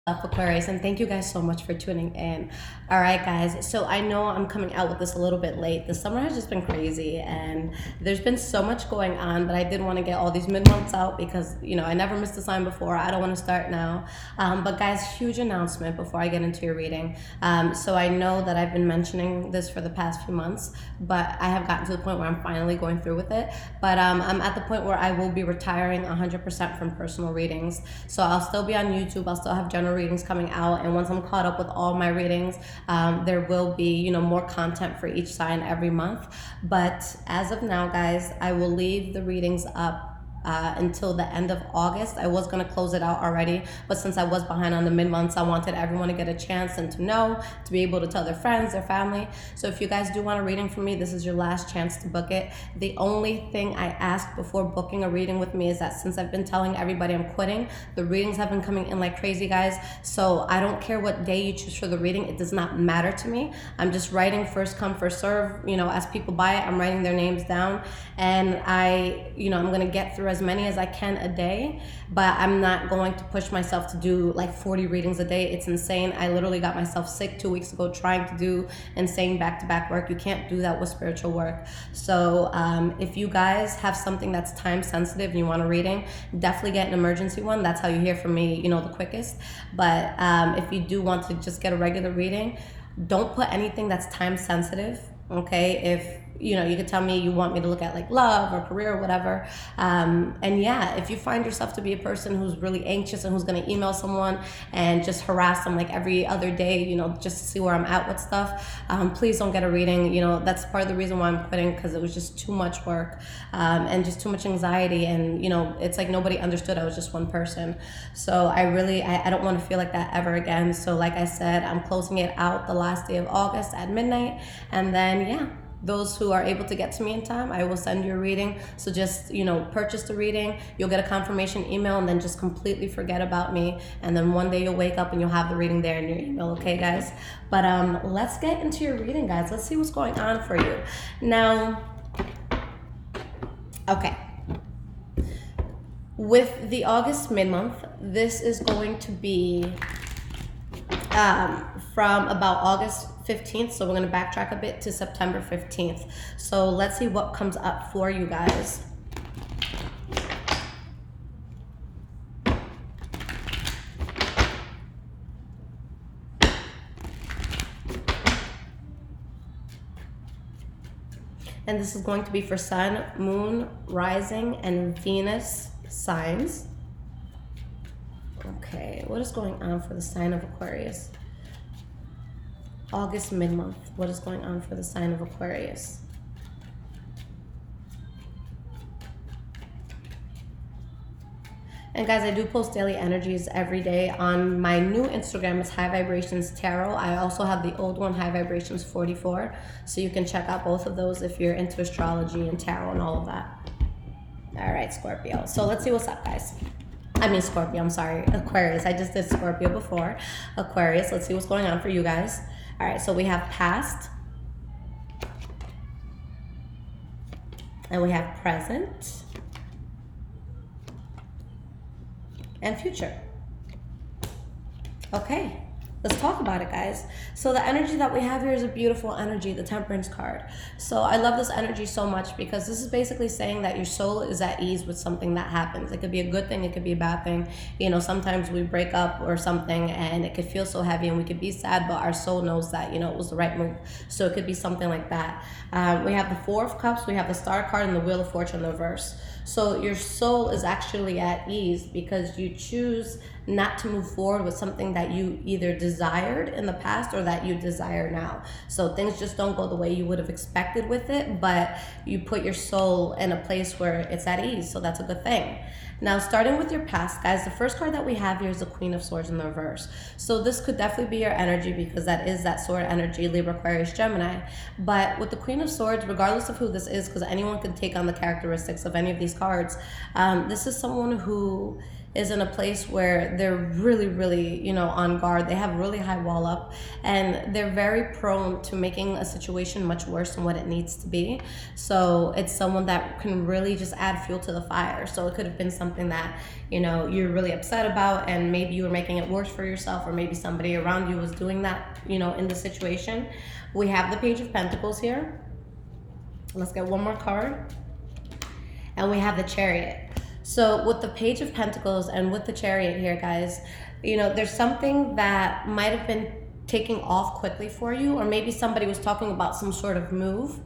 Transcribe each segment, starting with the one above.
Aquarius, and thank you guys so much for tuning in. All right, guys, so I know I'm coming out with this a little bit late. The summer has just been crazy and there's been so much going on, but I did want to get all these mid-months out because, you know, I never missed a sign before. I don't want to start now. But guys, huge announcement before I get into your reading. So I know that I've been mentioning this for the past few months, but I have gotten to the point where I'm finally going through with it. But I'm at the point where I will be retiring 100% from personal readings. So I'll still be on YouTube. I'll still have general readings coming out, and once I'm caught up with all my readings, there will be, you know, more content for each sign every month. But as of now, guys, I will leave the readings up until the end of August. I was going to close it out already, but since I was behind on the mid-months, I wanted everyone to get a chance and to know, to be able to tell their friends, their family. So if you guys do want a reading from me, this is your last chance to book it. The only thing I ask before booking a reading with me is that since I've been telling everybody I'm quitting, the readings have been coming in like crazy, guys. So I don't care what day you choose for the reading. It does not matter to me. I'm just writing first come, first serve. You know, as people buy it, I'm writing their names down, and I'm going to get through as many as I can a day, but I'm not going to push myself to do like 40 readings a day. It's insane. I literally got myself sick 2 weeks ago trying to do insane back-to-back work. You can't do that with spiritual work. So if you guys have something that's time sensitive and you want a reading, definitely get an emergency one. That's how you hear from me, you know, the quickest. But if you do want to just get a regular reading, don't put anything that's time sensitive. Okay, if you know, you could tell me you want me to look at like love or career or whatever. And yeah, if you find yourself to be a person who's really anxious and who's going to email someone and just harass them like every other day, you know, just to see where I'm at with stuff, please don't get a reading. You know, that's part of the reason why I'm quitting, because it was just too much work and just too much anxiety. And, you know, it's like nobody understood I was just one person. So I don't want to feel like that ever again. So like I said, I'm closing it out the last day of August at midnight. And then, yeah, those who are able to get to me in time, I will send you a reading. So just, you know, purchase the reading. You'll get a confirmation email and then just completely forget about me. And then one day you'll wake up and you'll have the reading there in your email. Okay, guys? But let's get into your reading, guys. Let's see what's going on for you. Now, okay. With the August mid-month, this is going to be from about August 15th, so we're going to backtrack a bit to September 15th. So let's see what comes up for you guys. And this is going to be for Sun, Moon, Rising, and Venus signs. Okay, what is going on for the sign of Aquarius? August mid-month, what is going on for the sign of Aquarius? And guys, I do post daily energies every day on my new Instagram. It's High Vibrations Tarot. I also have the old one, High Vibrations 44. So you can check out both of those if you're into astrology and tarot and all of that. All right, Scorpio. So let's see what's up, guys. I mean Scorpio, I'm sorry, Aquarius. I just did Scorpio before. Aquarius, let's see what's going on for you guys. All right, so we have past. And we have present. And future. Okay, let's talk about it, guys. So the energy that we have here is a beautiful energy, the Temperance card. So I love this energy so much because this is basically saying that your soul is at ease with something that happens. It could be a good thing, it could be a bad thing. You know, sometimes we break up or something and it could feel so heavy and we could be sad, but our soul knows that, you know, it was the right move. So it could be something like that. We have the Four of Cups, we have the Star card, and the Wheel of Fortune in the reverse. So your soul is actually at ease because you choose not to move forward with something that you either desired in the past or that you desire now. So things just don't go the way you would have expected with it, but you put your soul in a place where it's at ease. So that's a good thing. Now, starting with your past, guys, the first card that we have here is the Queen of Swords in the reverse. So this could definitely be your energy because that is that sword energy, Libra, Aquarius, Gemini. But with the Queen of Swords, regardless of who this is, because anyone can take on the characteristics of any of these cards, this is someone who is in a place where they're really, really, on guard. They have really high wall up, and they're very prone to making a situation much worse than what it needs to be. So it's someone that can really just add fuel to the fire. So it could have been something that, you're really upset about, and maybe you were making it worse for yourself, or maybe somebody around you was doing that, in the situation. We have the Page of Pentacles here. Let's get one more card. And we have the Chariot. So with the Page of Pentacles and with the Chariot here, guys, there's something that might have been taking off quickly for you, or maybe somebody was talking about some sort of move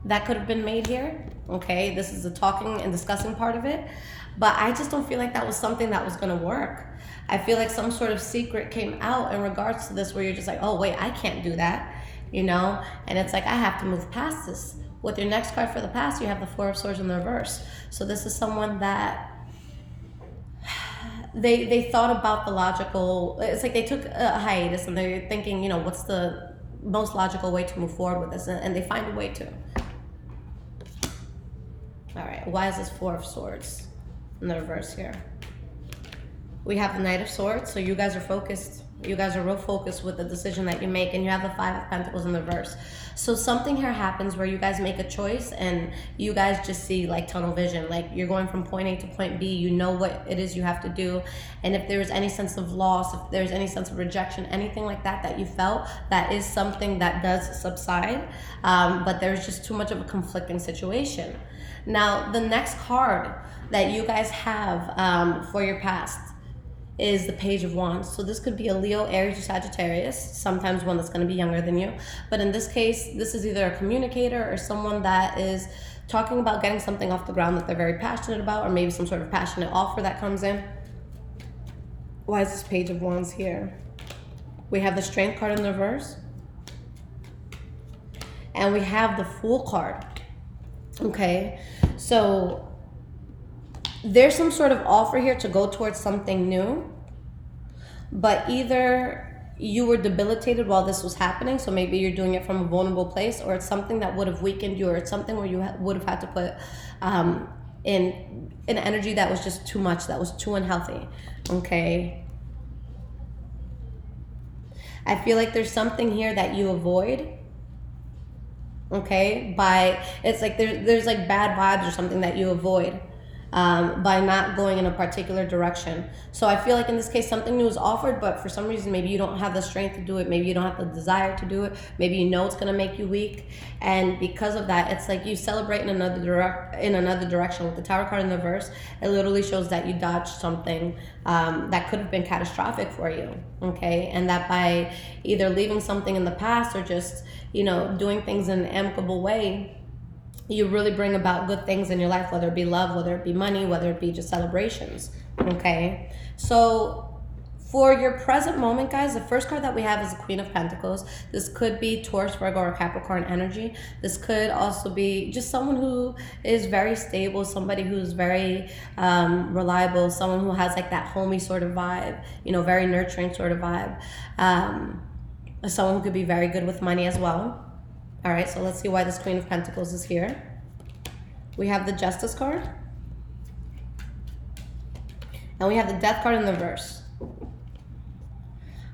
that could have been made here. Okay, this is the talking and discussing part of it. But I just don't feel like that was something that was going to work. I feel like some sort of secret came out in regards to this, where you're just like, oh, wait, I can't do that, and it's like, I have to move past this. With your next card for the past, you have the Four of Swords in the reverse. So this is someone that they thought about the logical, it's like they took a hiatus and they're thinking, what's the most logical way to move forward with this, and they find a way to. All right, why is this Four of Swords in the reverse here? We have the Knight of Swords, so you guys are focused. You guys are real focused with the decision that you make, and you have the Five of Pentacles in the reverse. So something here happens where you guys make a choice, and you guys just see like tunnel vision. Like, you're going from point A to point B. You know what it is you have to do, and if there's any sense of loss, if there's any sense of rejection, anything like that that you felt, that is something that does subside. But there's just too much of a conflicting situation. Now, the next card that you guys have for your past is the Page of Wands. So this could be a Leo, Aries, or Sagittarius, sometimes one that's going to be younger than you. But in this case, this is either a communicator or someone that is talking about getting something off the ground that they're very passionate about, or maybe some sort of passionate offer that comes in. Why is this Page of Wands here? We have the Strength card in the reverse, and we have the Fool card. Okay, so there's some sort of offer here to go towards something new, but either you were debilitated while this was happening, so maybe you're doing it from a vulnerable place, or it's something that would have weakened you, or it's something where you would have had to put in an energy that was just too much, that was too unhealthy. Okay, I feel like there's something here that you avoid. Okay, it's like there's like bad vibes or something that you avoid by not going in a particular direction. So I feel like in this case, something new is offered, but for some reason, maybe you don't have the strength to do it. Maybe you don't have the desire to do it. Maybe you know it's going to make you weak. And because of that, it's like you celebrate in another direction. With the Tower card in the reverse, it literally shows that you dodged something that could have been catastrophic for you. Okay. And that by either leaving something in the past, or just, doing things in an amicable way, you really bring about good things in your life, whether it be love, whether it be money, whether it be just celebrations. Okay, so for your present moment, guys, the first card that we have is the Queen of Pentacles. This could be Taurus, Virgo, or Capricorn energy. This could also be just someone who is very stable, somebody who's very reliable, someone who has like that homey sort of vibe, very nurturing sort of vibe. Someone who could be very good with money as well. All right, so let's see why this Queen of Pentacles is here. We have the Justice card, and we have the Death card in the reverse.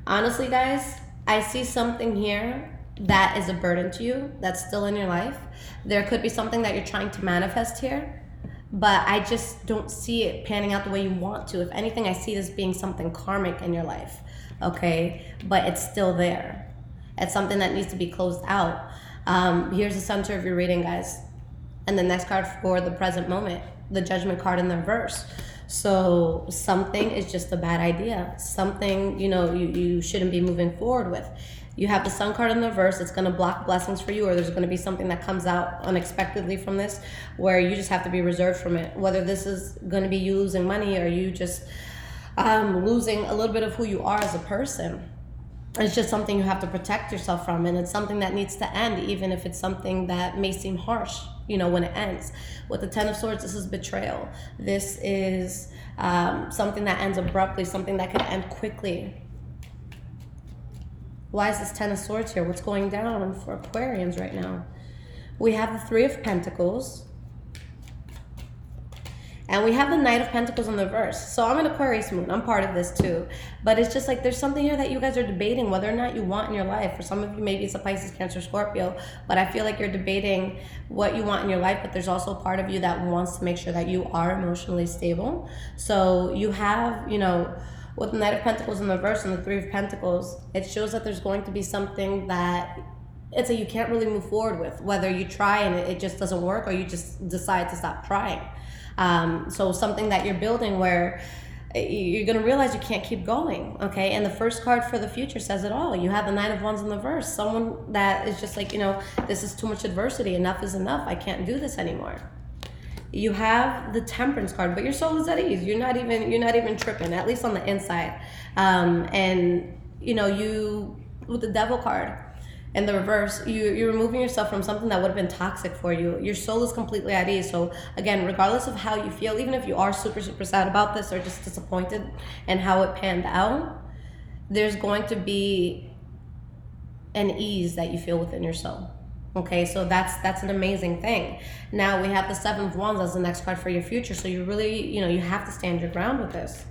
Honestly, guys, I see something here that is a burden to you, that's still in your life. There could be something that you're trying to manifest here, but I just don't see it panning out the way you want to. If anything, I see this being something karmic in your life, okay? But it's still there. It's something that needs to be closed out. Here's the center of your reading, guys. And the next card for the present moment, the Judgment card in the reverse. So something is just a bad idea. Something, you shouldn't be moving forward with. You have the Sun card in the reverse. It's going to block blessings for you, or there's going to be something that comes out unexpectedly from this where you just have to be reserved from it. Whether this is going to be you losing money, or you just losing a little bit of who you are as a person. It's just something you have to protect yourself from, and it's something that needs to end, even if it's something that may seem harsh, when it ends. With the Ten of Swords, this is betrayal. This is something that ends abruptly, something that could end quickly. Why is this Ten of Swords here? What's going down for Aquarians right now? We have the Three of Pentacles, And we have the Knight of Pentacles in the reverse. So I'm an Aquarius Moon. I'm part of this too. But it's just like there's something here that you guys are debating whether or not you want in your life. For some of you, maybe it's a Pisces, Cancer, Scorpio. But I feel like you're debating what you want in your life. But there's also a part of you that wants to make sure that you are emotionally stable. So you have, you know, with the Knight of Pentacles in the reverse and the Three of Pentacles, it shows that there's going to be something that it's like you can't really move forward with. Whether you try and it just doesn't work, or you just decide to stop trying. So something that you're building where you're going to realize you can't keep going, okay? And the first card for the future says it all. You have the Knight of Wands in the reverse. Someone that is just like, you know, this is too much adversity. Enough is enough. I can't do this anymore. You have the Temperance card, but your soul is at ease. You're not even tripping, at least on the inside. And, you know, you, with the Devil card, in the reverse, you're removing yourself from something that would have been toxic for you. Your soul is completely at ease. So again, regardless of how you feel, even if you are super, super sad about this or just disappointed in how it panned out, there's going to be an ease that you feel within your soul. Okay, so that's an amazing thing. Now we have the Seven of Wands as the next card for your future. So you really, you know, you have to stand your ground with this.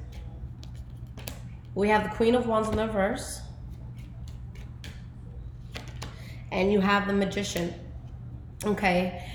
We have the Queen of Wands in the reverse. And you have the Magician, okay?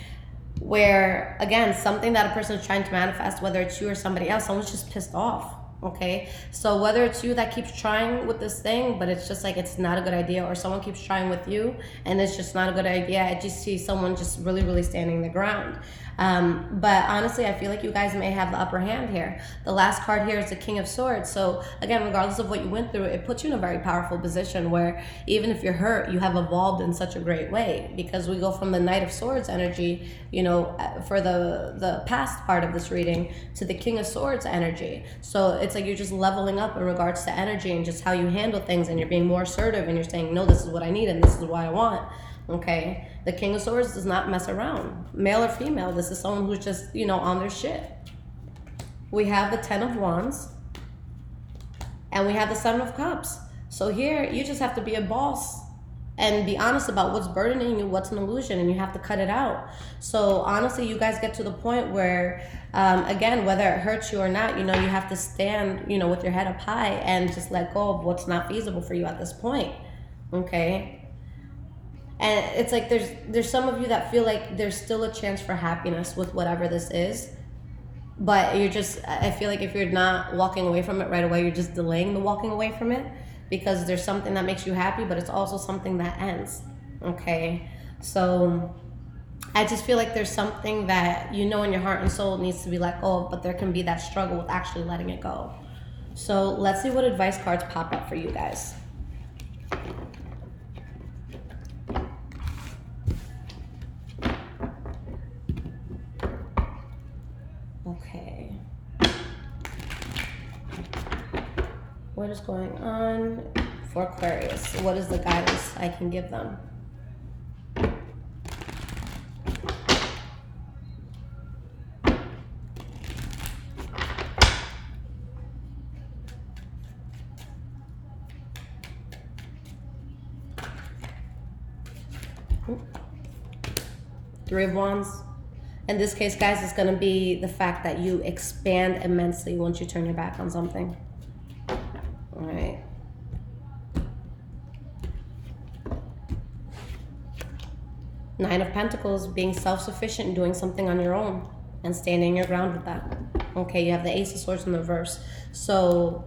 Where, again, something that a person is trying to manifest, whether it's you or somebody else, someone's just pissed off, okay? So whether it's you that keeps trying with this thing, but it's just like it's not a good idea, or someone keeps trying with you, and it's just not a good idea, I just see someone just really, really standing the ground. But honestly, I feel like you guys may have the upper hand here. The last card here is the King of Swords. So again, regardless of what you went through, it puts you in a very powerful position where even if you're hurt, you have evolved in such a great way, because we go from the Knight of Swords energy, you know, for the past part of this reading, to the King of Swords energy. So it's like you're just leveling up in regards to energy and just how you handle things, and you're being more assertive, and you're saying, no, this is what I need and this is what I want. Okay, the King of Swords does not mess around, male or female. This is someone who's just, you know, on their shit. We have the Ten of Wands, and we have the Seven of Cups. So here, you just have to be a boss and be honest about what's burdening you, what's an illusion, and you have to cut it out. So honestly, you guys get to the point where, again, whether it hurts you or not, you know, you have to stand, you know, with your head up high and just let go of what's not feasible for you at this point. Okay. And it's like there's some of you that feel like there's still a chance for happiness with whatever this is, but you're just, I feel like if you're not walking away from it right away, you're just delaying the walking away from it, because there's something that makes you happy, but it's also something that ends. Okay, so I just feel like there's something that you know in your heart and soul needs to be let go of, but there can be that struggle with actually letting it go. So let's see what advice cards pop up for you guys. Okay. What is going on for Aquarius? What is the guidance I can give them? Three of Wands. In this case, guys, it's going to be the fact that you expand immensely once you turn your back on something. All right. Nine of Pentacles, being self-sufficient and doing something on your own and standing your ground with that. Okay, you have the Ace of Swords in the reverse. So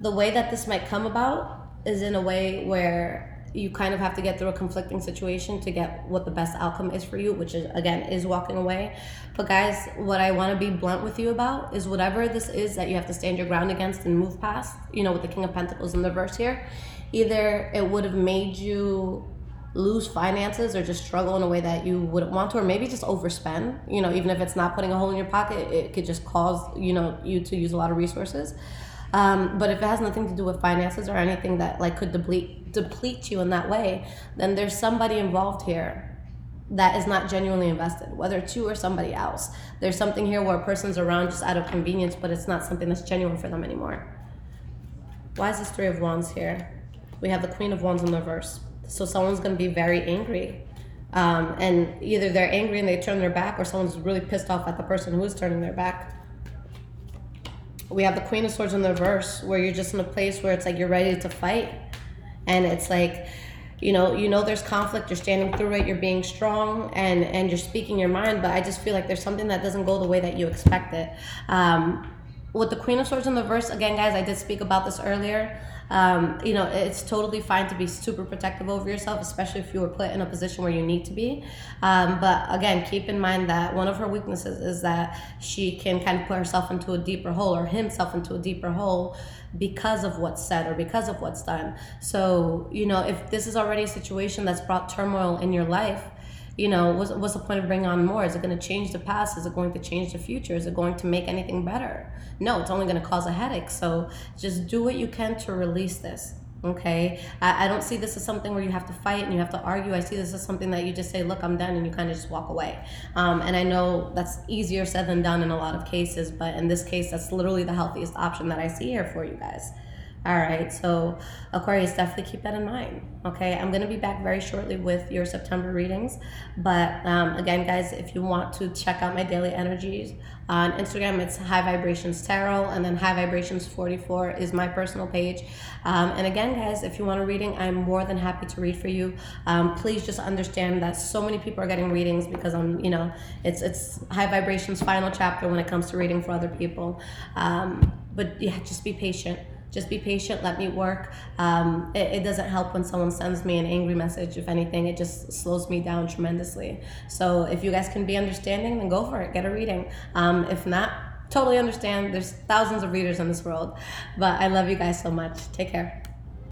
the way that this might come about is in a way where you kind of have to get through a conflicting situation to get what the best outcome is for you, which is, again, is walking away. But guys, what I want to be blunt with you about is whatever this is that you have to stand your ground against and move past, you know, with the King of Pentacles in the reverse here, either it would have made you lose finances or just struggle in a way that you wouldn't want to, or maybe just overspend, you know, even if it's not putting a hole in your pocket, it could just cause, you know, you to use a lot of resources. But if it has nothing to do with finances or anything that like could deplete you in that way, then there's somebody involved here that is not genuinely invested, whether it's you or somebody else. There's something here where a person's around just out of convenience, but it's not something that's genuine for them anymore. Why is this Three of Wands here? We have the Queen of Wands in the reverse. So someone's going to be very angry. And either they're angry and they turn their back, or someone's really pissed off at the person who is turning their back. we have the Queen of Swords in the reverse, where you're just in a place where it's like you're ready to fight. And it's like, you know there's conflict, you're standing through it, you're being strong, and you're speaking your mind, but I just feel like there's something that doesn't go the way that you expect it. With the Queen of Swords in the reverse, again, guys, I did speak about this earlier. It's totally fine to be super protective over yourself, especially if you were put in a position where you need to be. But again, keep in mind that one of her weaknesses is that she can kind of put herself into a deeper hole, or himself into a deeper hole, because of what's said or because of what's done. So, if this is already a situation that's brought turmoil in your life, what's the point of bringing on more? Is it going to change the past? Is it going to change the future? Is it going to make anything better? No, it's only going to cause a headache. So just do what you can to release this. Okay, I don't see this as something where you have to fight and you have to argue. I see this as something that you just say, look, I'm done, and you kind of just walk away. And I know that's easier said than done in a lot of cases, but in this case, that's literally the healthiest option that I see here for you guys. All right, so Aquarius, definitely keep that in mind, okay? I'm going to be back very shortly with your September readings, but again, guys, if you want to check out my daily energies on Instagram, it's High Vibrations Tarot, and then High Vibrations 44 is my personal page. And again, guys, if you want a reading, I'm more than happy to read for you. Please just understand that so many people are getting readings because it's High Vibrations final chapter when it comes to reading for other people. But yeah, just be patient. Just be patient, let me work. It doesn't help when someone sends me an angry message. If anything, it just slows me down tremendously. So if you guys can be understanding, then go for it, get a reading. If not, totally understand. There's thousands of readers in this world. But I love you guys so much. Take care.